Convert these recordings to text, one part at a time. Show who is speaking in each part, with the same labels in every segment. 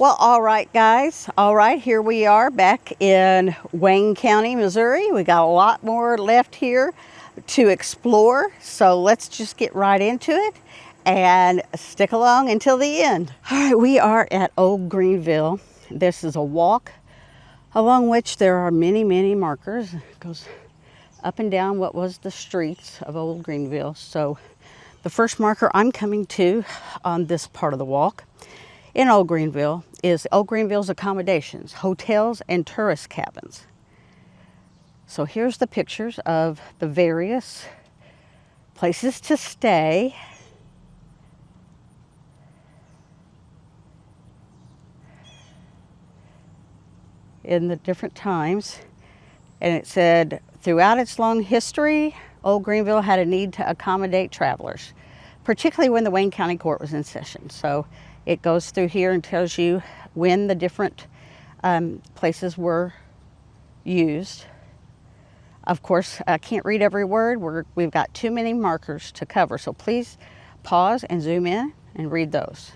Speaker 1: Well, all right, guys. All right, here we are back in Wayne County, Missouri. We got a lot more left here to explore, so let's just get right into it and stick along until the end. All right, we are at Old Greenville. This is a walk along which there are many, many markers. It goes up and down what was the streets of Old Greenville. So the first marker I'm coming to on this part of the walk in Old Greenville is Old Greenville's Accommodations, hotels and tourist cabins. So here's the pictures of the various places to stay. In the different times. And it said, throughout its long history, Old Greenville had a need to accommodate travelers, particularly when the Wayne County Court was in session. So it goes through here and tells you when the different places were used. Of course, I can't read every word. We've got too many markers to cover, so please pause and zoom in and read those.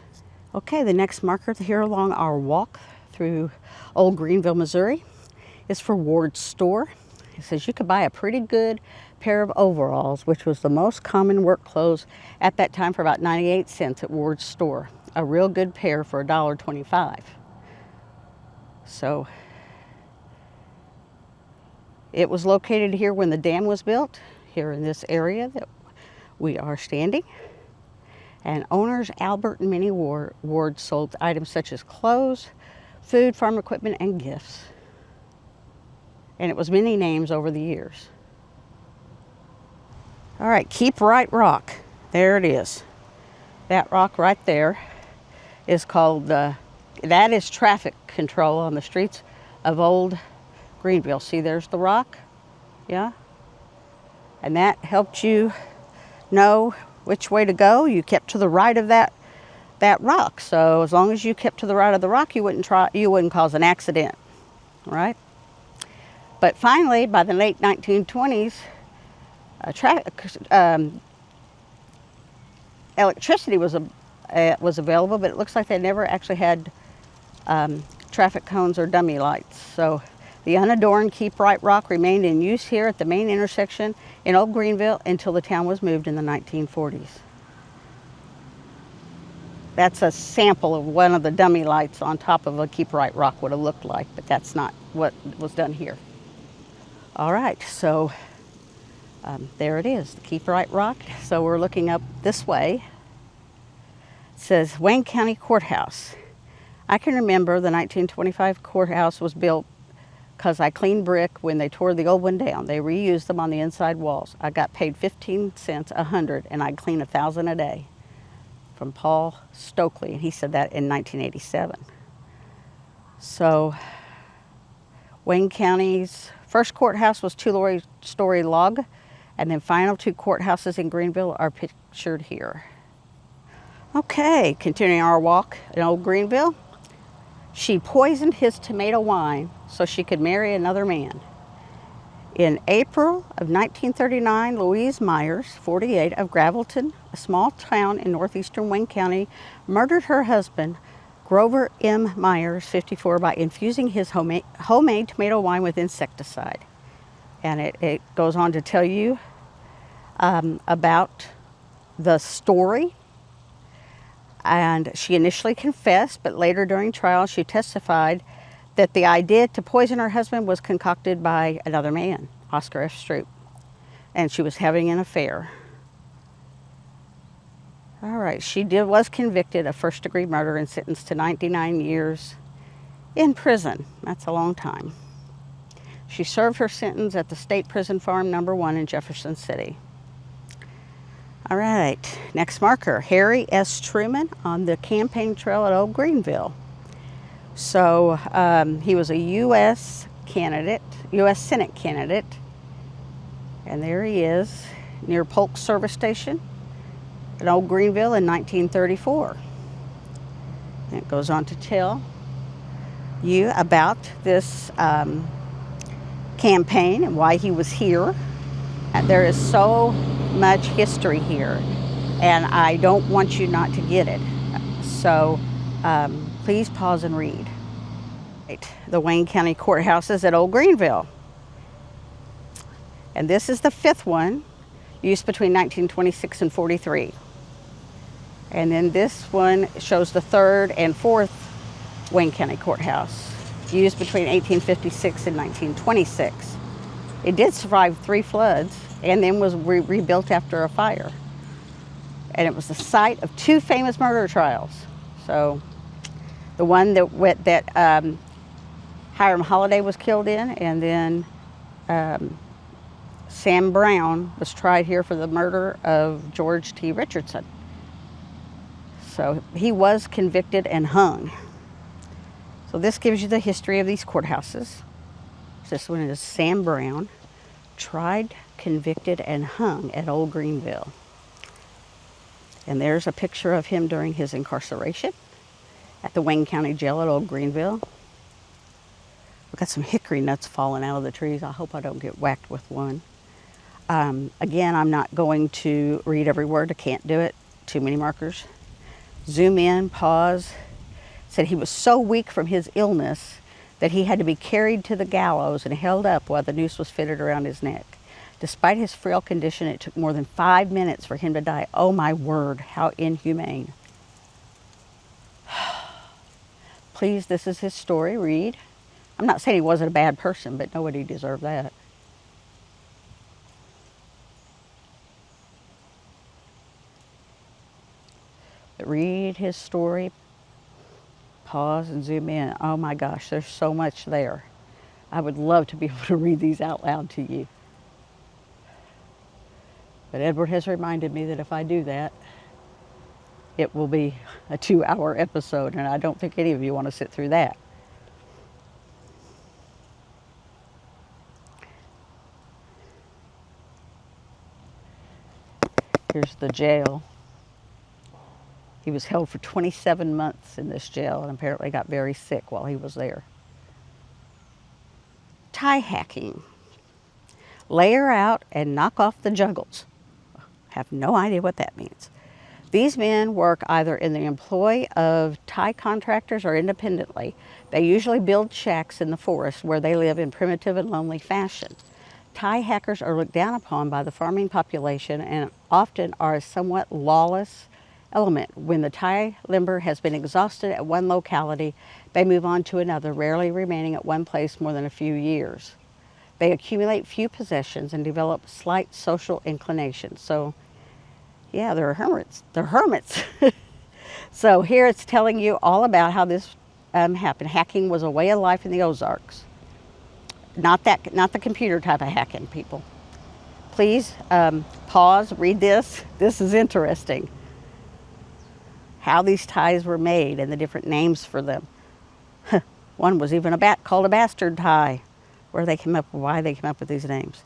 Speaker 1: Okay, the next marker here along our walk through Old Greenville, Missouri is for Ward's Store. It says you could buy a pretty good pair of overalls, which was the most common work clothes at that time, for about 98 cents at Ward's Store. A real good pair for $1.25. So it was located here when the dam was built, here in this area that we are standing. And owners Albert and Minnie Ward sold items such as clothes, food, farm equipment, and gifts. And it was many names over the years. All right, Keep Right Rock. There it is. That rock right there is called, that is traffic control on the streets of Old Greenville. See, there's the rock, yeah? And that helped you know which way to go. You kept to the right of that rock. So as long as you kept to the right of the rock, you wouldn't cause an accident, right? But finally, by the late 1920s, electricity was available, but it looks like they never actually had traffic cones or dummy lights. So the unadorned Keep Right rock remained in use here at the main intersection in Old Greenville until the town was moved in the 1940s. That's a sample of one of the dummy lights on top of a Keep Right rock would have looked like, but that's not what was done here. All right, so there it is, the Keep Right rock. So we're looking up this way. It says Wayne County Courthouse. I can remember the 1925 courthouse was built because I cleaned brick when they tore the old one down. They reused them on the inside walls. I got paid 15 cents 100, and I'd clean 1,000 a day. From Paul Stokely, and he said that in 1987. So Wayne County's first courthouse was two-story log, and then final two courthouses in Greenville are pictured here. Okay, continuing our walk in Old Greenville. She poisoned his tomato wine so she could marry another man. In April of 1939, Louise Myers, 48, of Gravelton, a small town in northeastern Wayne County, murdered her husband, Grover M. Myers, 54, by infusing his homemade tomato wine with insecticide. And it goes on to tell you about the story. And she initially confessed, but later during trial she testified that the idea to poison her husband was concocted by another man, Oscar F. Stroop, and she was having an affair. All right, she was convicted of first-degree murder and sentenced to 99 years in prison. That's a long time. She served her sentence at the State Prison Farm No. 1 in Jefferson City. All right, next marker, Harry S. Truman on the campaign trail at Old Greenville. So he was a U.S. Senate candidate, and there he is near Polk Service Station in Old Greenville in 1934. And it goes on to tell you about this campaign and why he was here. And there is so much history here, and I don't want you not to get it. So Please pause and read. The Wayne County Courthouses at Old Greenville. And this is the fifth one, used between 1926 and 43. And then this one shows the third and fourth Wayne County Courthouse, used between 1856 and 1926. It did survive 3 floods and then was rebuilt after a fire. And it was the site of 2 famous murder trials. So the one that Hiram Holliday was killed in, and then Sam Brown was tried here for the murder of George T. Richardson. So he was convicted and hung. So this gives you the history of these courthouses. This one is Sam Brown, tried, convicted, and hung at Old Greenville. And there's a picture of him during his incarceration at the Wayne County Jail at Old Greenville. We've got some hickory nuts falling out of the trees. I hope I don't get whacked with one. Again, I'm not going to read every word. I can't do it. Too many markers. Zoom in, pause. Said he was so weak from his illness that he had to be carried to the gallows and held up while the noose was fitted around his neck. Despite his frail condition, it took more than 5 minutes for him to die. Oh my word, how inhumane. Please, this is his story, read. I'm not saying he wasn't a bad person, but nobody deserved that. But read his story, pause and zoom in. Oh my gosh, there's so much there. I would love to be able to read these out loud to you. But Edward has reminded me that if I do that, it will be a 2-hour episode, and I don't think any of you want to sit through that. Here's the jail. He was held for 27 months in this jail and apparently got very sick while he was there. Tie hacking. Layer out and knock off the juggles. Have no idea what that means. These men work either in the employ of tie contractors or independently. They usually build shacks in the forest where they live in primitive and lonely fashion. Tie hackers are looked down upon by the farming population and often are a somewhat lawless element. When the tie lumber has been exhausted at one locality, they move on to another, rarely remaining at one place more than a few years. They accumulate few possessions and develop slight social inclinations. So, yeah, they're hermits. They're hermits. So here it's telling you all about how this happened. Hacking was a way of life in the Ozarks. Not the computer type of hacking, people. Please pause, read this. This is interesting. How these ties were made and the different names for them. One was even called a bastard tie. Why they came up with these names.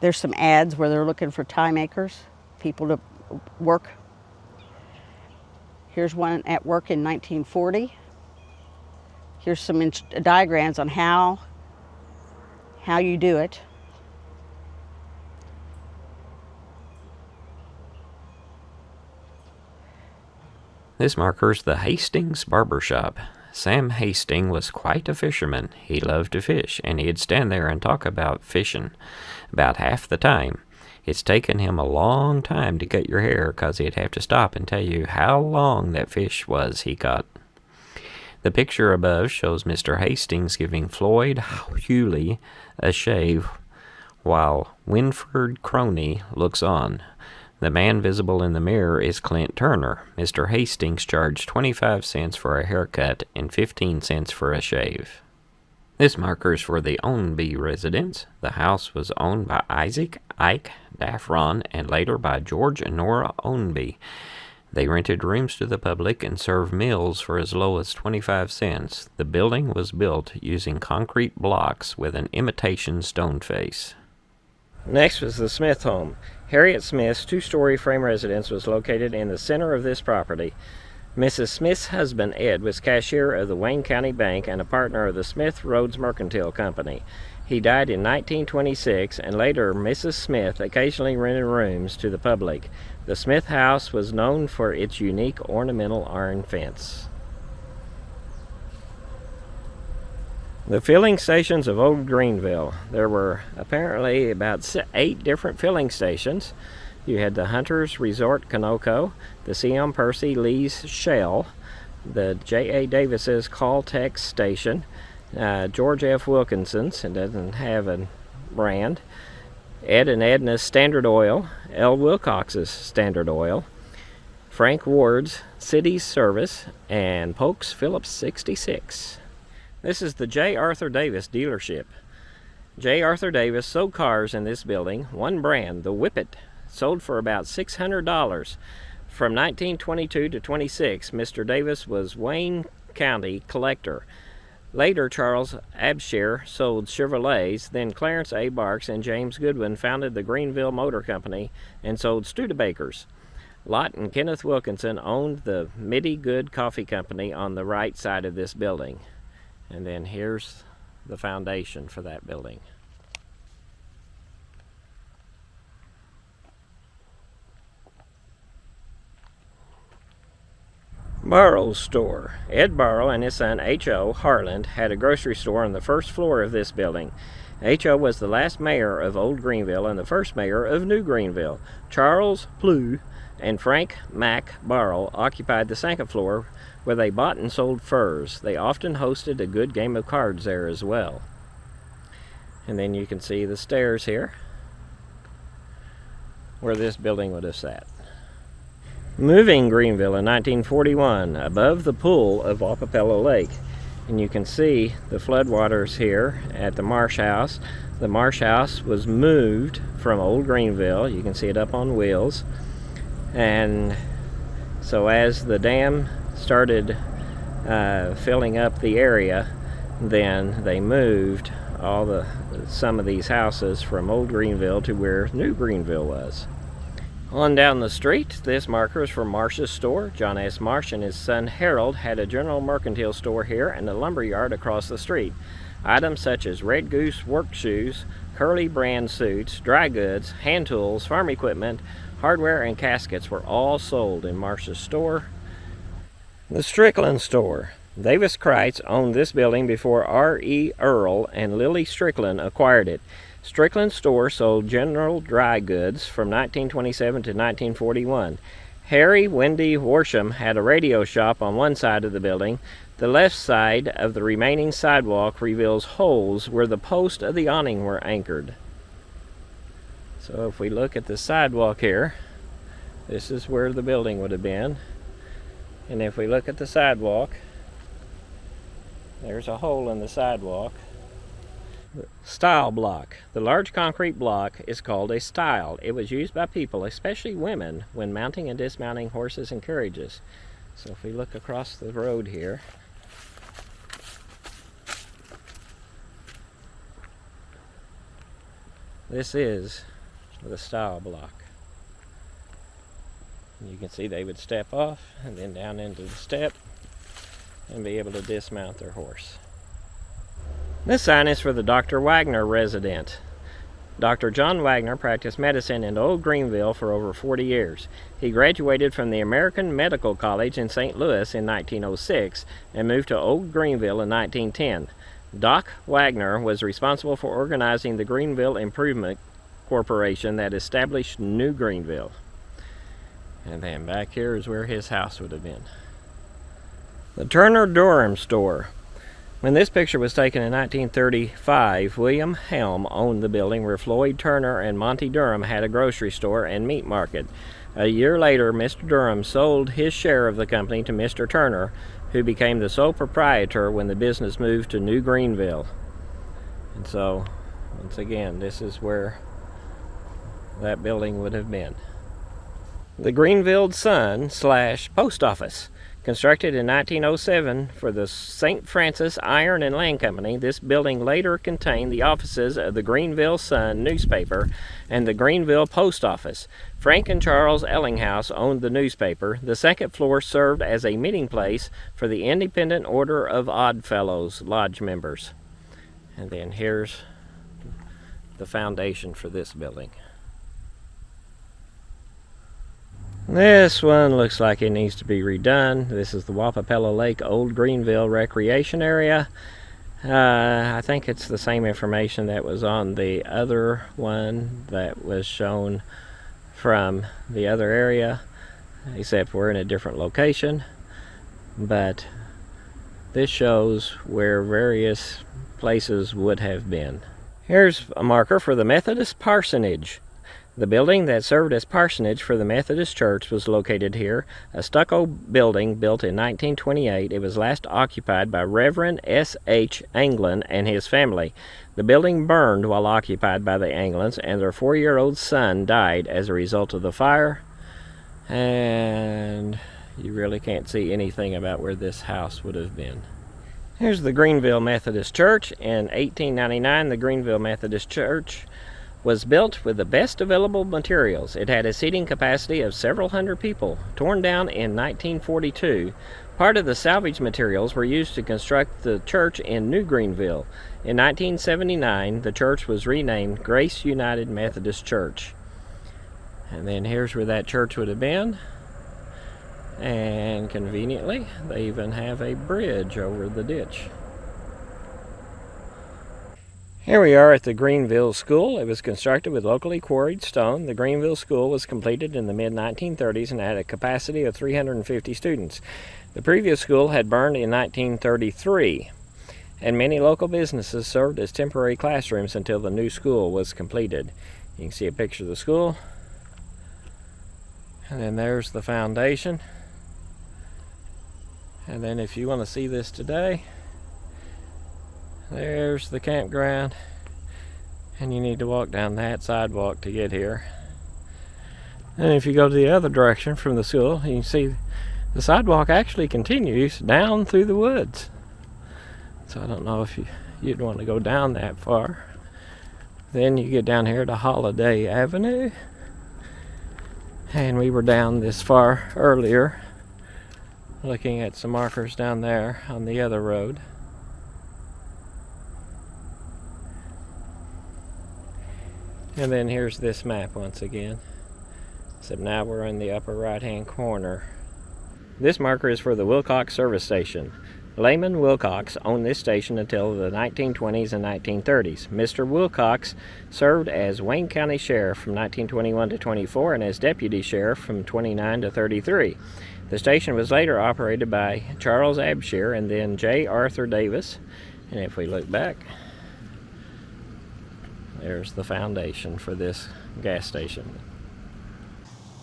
Speaker 1: There's some ads where they're looking for tie makers, people to work. Here's one at work in 1940. Here's some diagrams on how you do it.
Speaker 2: This markers the Hastings Barber Shop. Sam Hastings was quite a fisherman. He loved to fish, and he'd stand there and talk about fishing about half the time. It's taken him a long time to cut your hair, 'cause he'd have to stop and tell you how long that fish was he caught. The picture above shows Mr. Hastings giving Floyd Hewley a shave while Winford Croney looks on. The man visible in the mirror is Clint Turner. Mr. Hastings charged 25 cents for a haircut and 15 cents for a shave. This marker's for the Ownbey Residence. The house was owned by Isaac Ike Daffron and later by George and Nora Ownbey. They rented rooms to the public and served meals for as low as 25 cents. The building was built using concrete blocks with an imitation stone face.
Speaker 3: Next was the Smith home. Harriet Smith's two-story frame residence was located in the center of this property. Mrs. Smith's husband, Ed, was cashier of the Wayne County Bank and a partner of the Smith Roads Mercantile Company. He died in 1926, and later Mrs. Smith occasionally rented rooms to the public. The Smith house was known for its unique ornamental iron fence. The filling stations of Old Greenville. There were apparently about 8 different filling stations. You had the Hunter's Resort Conoco, the C.M. Percy Lee's Shell, the J.A. Davis's Caltex Station, George F. Wilkinson's, it doesn't have a brand, Ed and Edna's Standard Oil, L. Wilcox's Standard Oil, Frank Ward's City's Service, and Polk's Phillips 66. This is the J. Arthur Davis dealership. J. Arthur Davis sold cars in this building, one brand, the Whippet, sold for about $600. From 1922 to 26, Mr. Davis was Wayne County collector. Later, Charles Abshire sold Chevrolets, then Clarence A. Barks and James Goodwin founded the Greenville Motor Company and sold Studebakers. Lott and Kenneth Wilkinson owned the Mitty Good Coffee Company on the right side of this building. And then here's the foundation for that building. Barrow's store. Ed Barrow and his son H.O. Harland had a grocery store on the first floor of this building. H.O. was the last mayor of Old Greenville and the first mayor of New Greenville. Charles Plew and Frank Mack Barrow occupied the second floor, where they bought and sold furs. They often hosted a good game of cards there as well. And then you can see the stairs here, where this building would have sat. Moving Greenville in 1941, above the pool of Wapapello Lake. And you can see the floodwaters here at the Marsh house. The Marsh house was moved from Old Greenville. You can see it up on wheels. And so as the dam started filling up the area, then they moved some of these houses from Old Greenville to where New Greenville was. On down the street, this marker is from Marsh's store. John S. Marsh and his son Harold had a general mercantile store here and a lumber yard across the street. Items such as Red Goose work shoes, Curly brand suits, dry goods, hand tools, farm equipment, hardware, and caskets were all sold in Marsh's store. The Strickland Store. Davis Kreitz owned this building before R.E. Earl and Lily Strickland acquired it. Strickland Store sold general dry goods from 1927 to 1941. Harry Wendy Worsham had a radio shop on one side of the building. The left side of the remaining sidewalk reveals holes where the posts of the awning were anchored. So if we look at the sidewalk here, this is where the building would have been. And if we look at the sidewalk, there's a hole in the sidewalk. Stile Block. The large concrete block is called a stile. It was used by people, especially women, when mounting and dismounting horses and carriages. So if we look across the road here, this is the stile block. You can see they would step off and then down into the step and be able to dismount their horse. This sign is for the Dr. Wagner Residence. Dr. John Wagner practiced medicine in Old Greenville for over 40 years. He graduated from the American Medical College in St. Louis in 1906 and moved to Old Greenville in 1910. Doc Wagner was responsible for organizing the Greenville Improvement Corporation that established New Greenville. And then back here is where his house would have been. The Turner Durham Store. When this picture was taken in 1935, William Helm owned the building where Floyd Turner and Monty Durham had a grocery store and meat market. A year later, Mr. Durham sold his share of the company to Mr. Turner, who became the sole proprietor when the business moved to New Greenville. And so, once again, this is where that building would have been. The Greenville Sun / Post Office. Constructed in 1907 for the St. Francis Iron and Land Company, this building later contained the offices of the Greenville Sun newspaper and the Greenville Post Office. Frank and Charles Ellinghouse owned the newspaper. The second floor served as a meeting place for the Independent Order of Oddfellows Lodge members. And then here's the foundation for this building. This one looks like it needs to be redone. This is the Wappapello Lake Old Greenville Recreation Area. I think it's the same information that was on the other one that was shown from the other area, except we're in a different location. But this shows where various places would have been. Here's a marker for the Methodist Parsonage. The building that served as parsonage for the Methodist Church was located here, a stucco building built in 1928. It was last occupied by Reverend S.H. Anglin and his family. The building burned while occupied by the Anglins, and their 4-year-old son died as a result of the fire. And you really can't see anything about where this house would have been. Here's the Greenville Methodist Church. In 1899, the Greenville Methodist Church was built with the best available materials. It had a seating capacity of several hundred people. Torn down in 1942, part of the salvage materials were used to construct the church in New Greenville. In 1979, the church was renamed Grace United Methodist Church. And then here's where that church would have been. And conveniently, they even have a bridge over the ditch. Here we are at the Greenville School. It was constructed with locally quarried stone. The Greenville School was completed in the mid-1930s and had a capacity of 350 students. The previous school had burned in 1933, and many local businesses served as temporary classrooms until the new school was completed. You can see a picture of the school. And then there's the foundation. And then if you want to see this today, there's the campground, and you need to walk down that sidewalk to get here. And if you go to the other direction from the school, you can see the sidewalk actually continues down through the woods. So I don't know if you'd want to go down that far. Then you get down here to Holiday Avenue, and we were down this far earlier looking at some markers down there on the other road. And then here's this map once again, except now we're in the upper right hand corner. This marker is for the Wilcox service station. Layman Wilcox owned this station until the 1920s and 1930s. Mr. Wilcox served as Wayne County Sheriff from 1921 to 24 and as Deputy Sheriff from 29 to 33. The station was later operated by Charles Abshire and then J. Arthur Davis. And if we look back, there's the foundation for this gas station.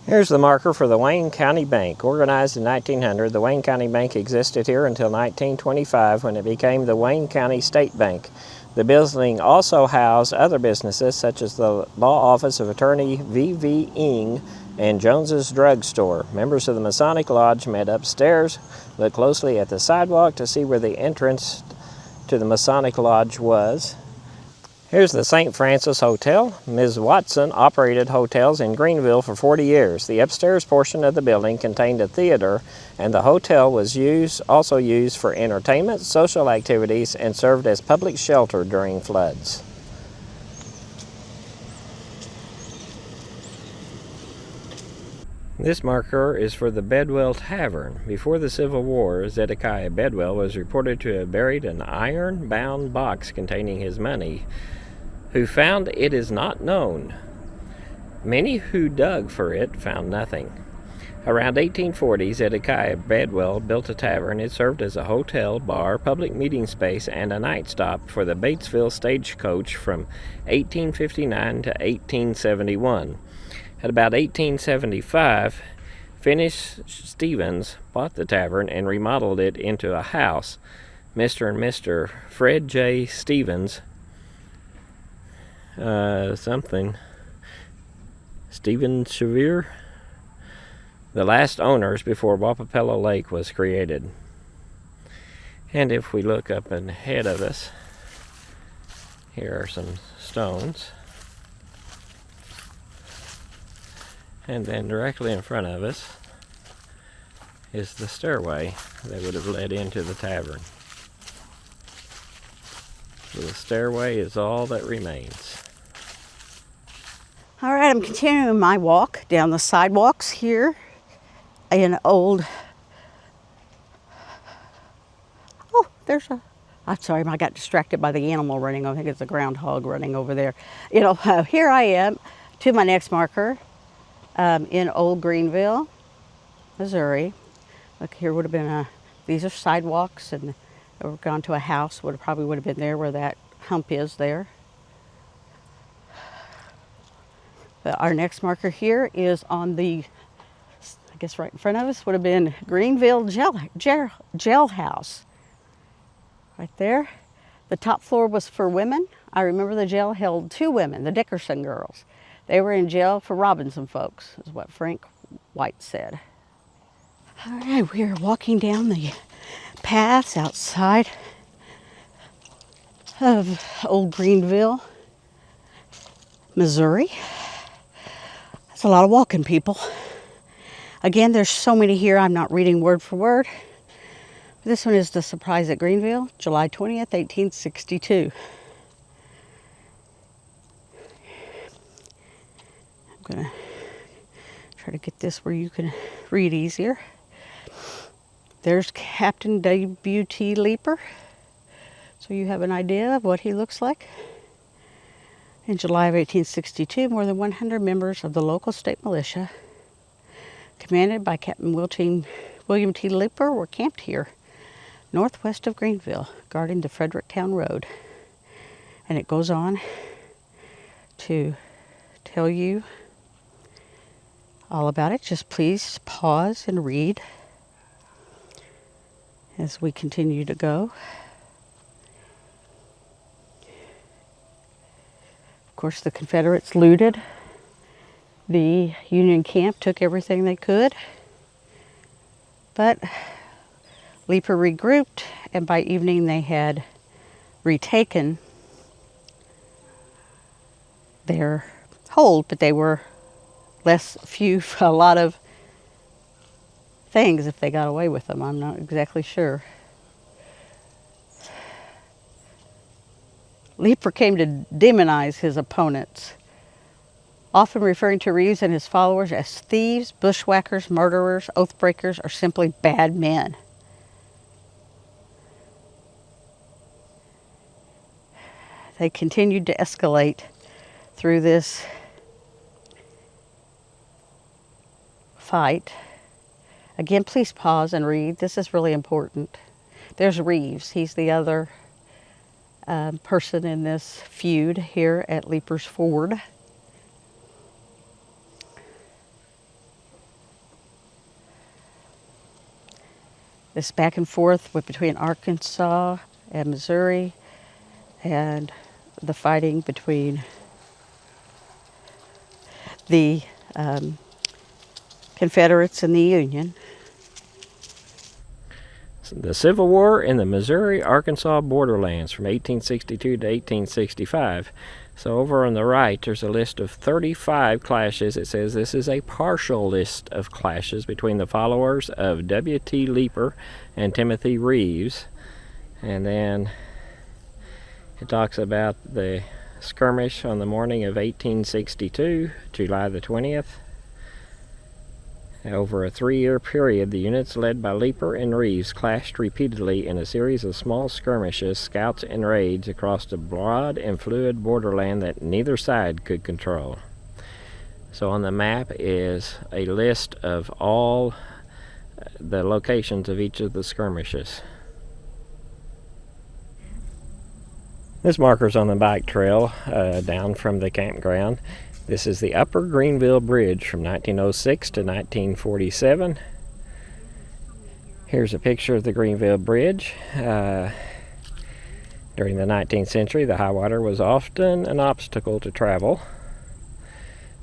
Speaker 3: Here's the marker for the Wayne County Bank. Organized in 1900, the Wayne County Bank existed here until 1925 when it became the Wayne County State Bank. The building also housed other businesses such as the law office of attorney V.V. Ing and Jones's Drug Store. Members of the Masonic Lodge met upstairs, looked closely at the sidewalk to see where the entrance to the Masonic Lodge was. Here's the St. Francis Hotel. Ms. Watson operated hotels in Greenville for 40 years. The upstairs portion of the building contained a theater, and the hotel was also used for entertainment, social activities, and served as public shelter during floods. This marker is for the Bedwell Tavern. Before the Civil War, Zedekiah Bedwell was reported to have buried an iron-bound box containing his money. Who found it is not known. Many who dug for it found nothing. Around 1840, Zedekiah Bedwell built a tavern. It served as a hotel, bar, public meeting space, and a night stop for the Batesville stagecoach from 1859 to 1871. At about 1875, Finis Stevens bought the tavern and remodeled it into a house. Mr. and Mr. Fred J. Stevens Stephen Sevier the last owners before Wappapello Lake was created. And if we look up ahead of us, here are some stones. And then directly in front of us is the stairway that would have led into the tavern. So the stairway is all that remains.
Speaker 1: All right, I'm continuing my walk down the sidewalks here in Old... Oh, there's a... I'm sorry, I got distracted by the animal running. I think it's a groundhog running over there. You know, here I am to my next marker in Old Greenville, Missouri. Look, here would have been these are sidewalks, and we've gone to a house. Probably would have been there where that hump is there. But our next marker here is on the, I guess right in front of us would have been Greenville Jailhouse. Right there. The top floor was for women. I remember the jail held 2 women, the Dickerson girls. They were in jail for robbing some folks, is what Frank White said. All right, we are walking down the paths outside of Old Greenville, Missouri. That's a lot of walking, people. Again, there's so many here, I'm not reading word for word. This one is The Surprise at Greenville, July 20th, 1862. I'm going to try to get this where you can read easier. There's Captain W.T. Leeper, so you have an idea of what he looks like. In July of 1862, more than 100 members of the local state militia, commanded by Captain William T. Leeper, were camped here, northwest of Greenville, guarding the Fredericktown Road. And it goes on to tell you all about it. Just please pause and read as we continue to go. Of course, the Confederates looted the Union camp, took everything they could, but Leeper regrouped, and by evening they had retaken their hold, but they were a lot of things if they got away with them. I'm not exactly sure. Leeper came to demonize his opponents, often referring to Reeves and his followers as thieves, bushwhackers, murderers, oath breakers, or simply bad men. They continued to escalate through this fight. Again, please pause and read. This is really important. There's Reeves. He's the other person in this feud here at Leeper's Ford. This back and forth between Arkansas and Missouri, and the fighting between the Confederates and the Union.
Speaker 3: The Civil War in the Missouri-Arkansas borderlands from 1862 to 1865. So over on the right, there's a list of 35 clashes. It says this is a partial list of clashes between the followers of W.T. Leeper and Timothy Reeves. And then it talks about the skirmish on the morning of 1862, July the 20th. Over a 3-year period, the units led by Leeper and Reeves clashed repeatedly in a series of small skirmishes, scouts, and raids across the broad and fluid borderland that neither side could control. So on the map is a list of all the locations of each of the skirmishes. This marker's on the bike trail down from the campground. This is the Upper Greenville Bridge from 1906 to 1947. Here's a picture of the Greenville Bridge. During the 19th century, the high water was often an obstacle to travel.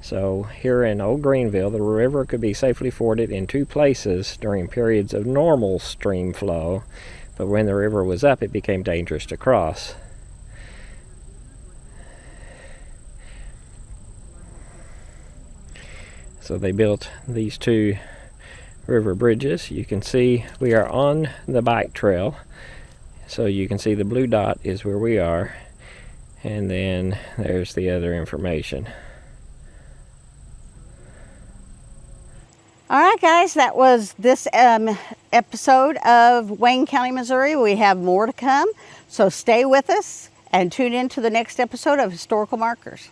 Speaker 3: So here in Old Greenville, the river could be safely forded in 2 places during periods of normal stream flow, but when the river was up, it became dangerous to cross. So they built these 2 river bridges. You can see we are on the bike trail, so you can see the blue dot is where we are, and then there's the other information.
Speaker 1: All right, guys, that was this episode of Wayne County, Missouri. We have more to come, so stay with us and tune in to the next episode of Historical Markers.